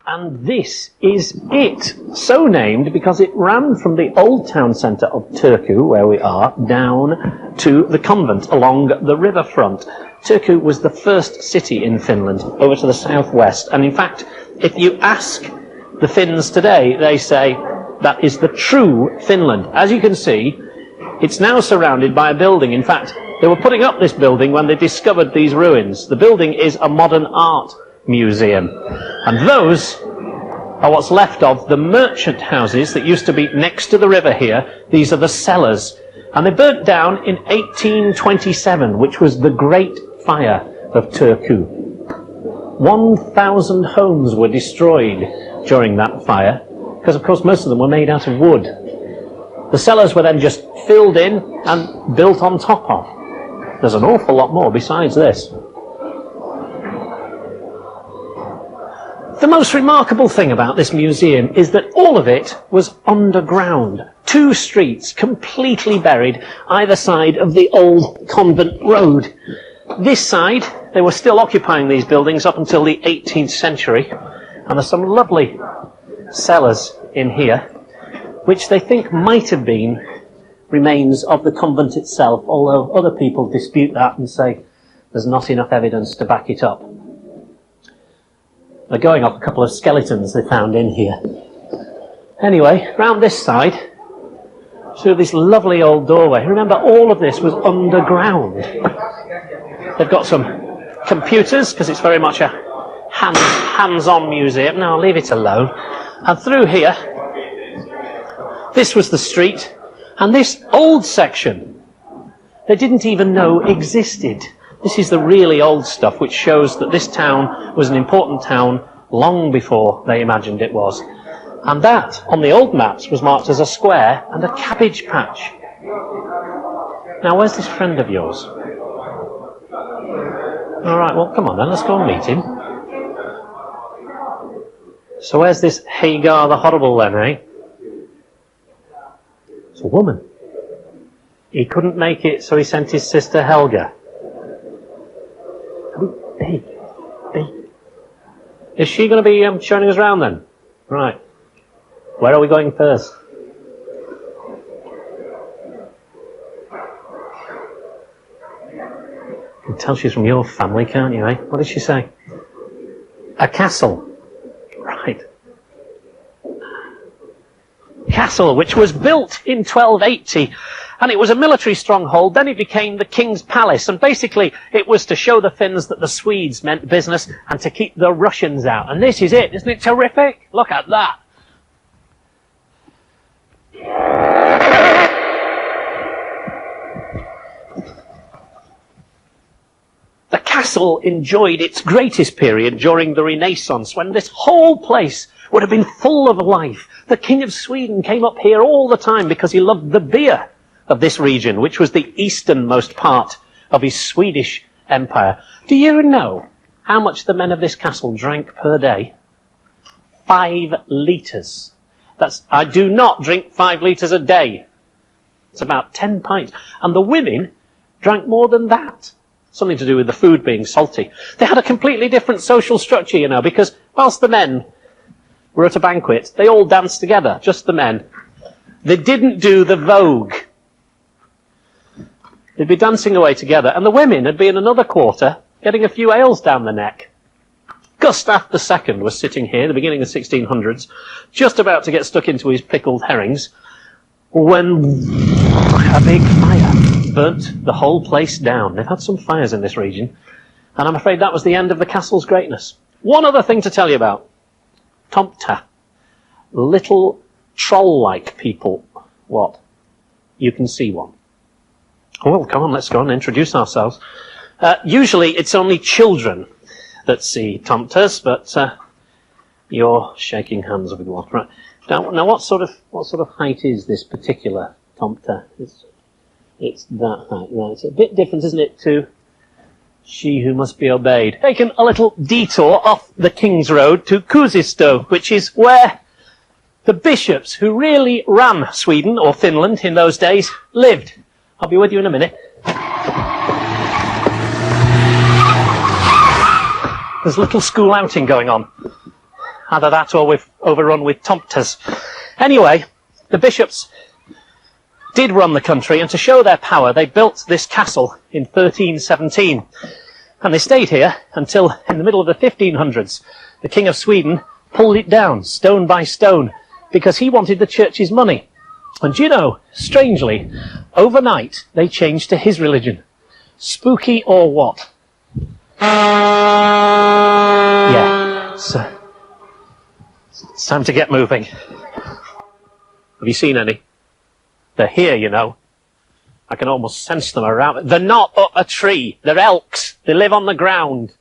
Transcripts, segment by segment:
And this is it. So named because it ran from the old town centre of Turku, where we are, down to the convent along the riverfront. Turku was the first city in Finland, over to the southwest. And in fact, if you ask the Finns today, they say that is the true Finland. As you can see, it's now surrounded by a building. In fact, they were putting up this building when they discovered these ruins. The building is a modern art museum. And those are what's left of the merchant houses that used to be next to the river here. These are the cellars. And they burnt down in 1827, which was the Great Fire of Turku. 1,000 homes were destroyed during that fire, because of course most of them were made out of wood. The cellars were then just filled in and built on top of. There's an awful lot more besides this. The most remarkable thing about this museum is that all of it was underground. 2 streets completely buried either side of the old convent road. This side, they were still occupying these buildings up until the 18th century. And there's some lovely cellars in here, which they think might have been remains of the convent itself, although other people dispute that and say there's not enough evidence to back it up. They're going off a couple of skeletons they found in here. Anyway, round this side, through this lovely old doorway. Remember, all of this was underground. They've got some computers, because it's very much a hands-on museum. No, I'll leave it alone. And through here, this was the street, and this old section, they didn't even know existed. This is the really old stuff, which shows that this town was an important town long before they imagined it was. And that, on the old maps, was marked as a square and a cabbage patch. Now, where's this friend of yours? All right, well, come on then, let's go and meet him. So where's this Hagar the Horrible then, eh? It's a woman. He couldn't make it, so he sent his sister Helga. Hey. Is she going to be showing us around then? Right. Where are we going first? You can tell she's from your family, can't you, eh? What did she say? A castle. Right. Castle, which was built in 1280, and it was a military stronghold. Then it became the king's palace, and basically it was to show the Finns that the Swedes meant business and to keep the Russians out. And this is it. Isn't it terrific? Look at that. The castle enjoyed its greatest period during the Renaissance, when this whole place would have been full of life. The King of Sweden came up here all the time because he loved the beer of this region, which was the easternmost part of his Swedish empire. Do you know how much the men of this castle drank per day? 5 litres. I do not drink 5 litres a day. It's about 10 pints. And the women drank more than that. Something to do with the food being salty. They had a completely different social structure, you know, because whilst the men were at a banquet, they all danced together, just the men. They didn't do the vogue. They'd be dancing away together, and the women would be in another quarter, getting a few ales down the neck. Gustav II was sitting here, the beginning of the 1600s, just about to get stuck into his pickled herrings, when a big fire burnt the whole place down. They've had some fires in this region, and I'm afraid that was the end of the castle's greatness. One other thing to tell you about. Tomta. Little troll-like people. What? You can see one. Oh, well, come on, let's go and introduce ourselves. Usually it's only children that see tomtas, but you're shaking hands with one. Right. Now what sort of height is this particular tomta? It's that height. Right. It's a bit different, isn't it, to She Who Must Be Obeyed. Taken a little detour off the King's Road to Kuusisto, which is where the bishops who really ran Sweden, or Finland in those days, lived. I'll be with you in a minute. There's a little school outing going on. Either that or we've overrun with tomtas. Anyway, the bishops did run the country, and to show their power, they built this castle in 1317. And they stayed here until, in the middle of the 1500s, the King of Sweden pulled it down, stone by stone, because he wanted the church's money. And you know, strangely, overnight, they changed to his religion. Spooky or what? Yeah, so it's time to get moving. Have you seen any? They're here, you know. I can almost sense them around. They're not up a tree. They're elks. They live on the ground.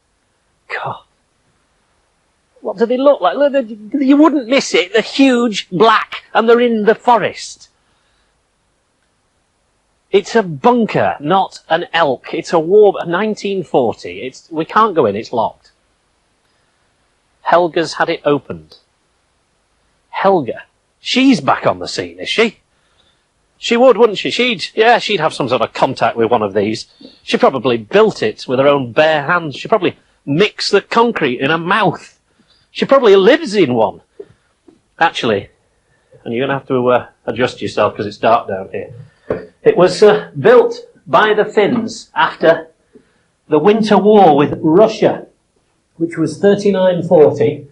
God. What do they look like? You wouldn't miss it. They're huge, black, and they're in the forest. It's a bunker, not an elk. It's a war... 1940. We can't go in. It's locked. Helga's had it opened. Helga. She's back on the scene, is she? She would, wouldn't she? She'd have some sort of contact with one of these. She probably built it with her own bare hands. She probably mixed the concrete in her mouth. She probably lives in one. Actually, and you're going to have to adjust yourself because it's dark down here. It was built by the Finns after the Winter War with Russia, which was 39-40.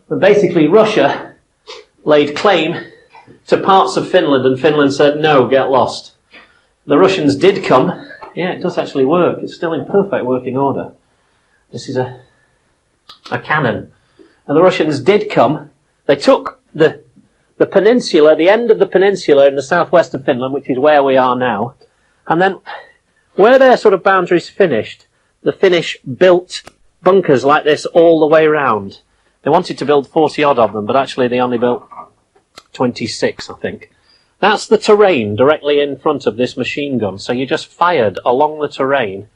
And basically Russia laid claim to parts of Finland, and Finland said, no, get lost. The Russians did come. Yeah, it does actually work. It's still in perfect working order. This is a cannon. And the Russians did come. They took the peninsula, the end of the peninsula in the southwest of Finland, which is where we are now. And then, where their sort of boundaries finished, the Finnish built bunkers like this all the way round. They wanted to build 40-odd of them, but actually they only built 26, I think. That's the terrain directly in front of this machine gun. So you just fired along the terrain,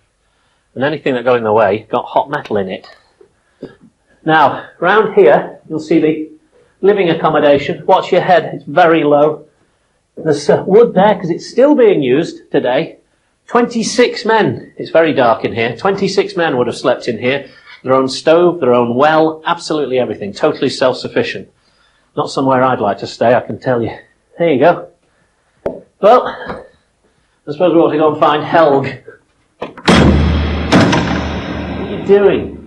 and anything that got in the way got hot metal in it. Now, round here, you'll see the living accommodation. Watch your head, it's very low. There's wood there, because it's still being used today. 26 men, it's very dark in here, 26 men would have slept in here. Their own stove, their own well, absolutely everything. Totally self-sufficient. Not somewhere I'd like to stay, I can tell you. There you go. Well, I suppose we ought to go and find Helg. What are you doing?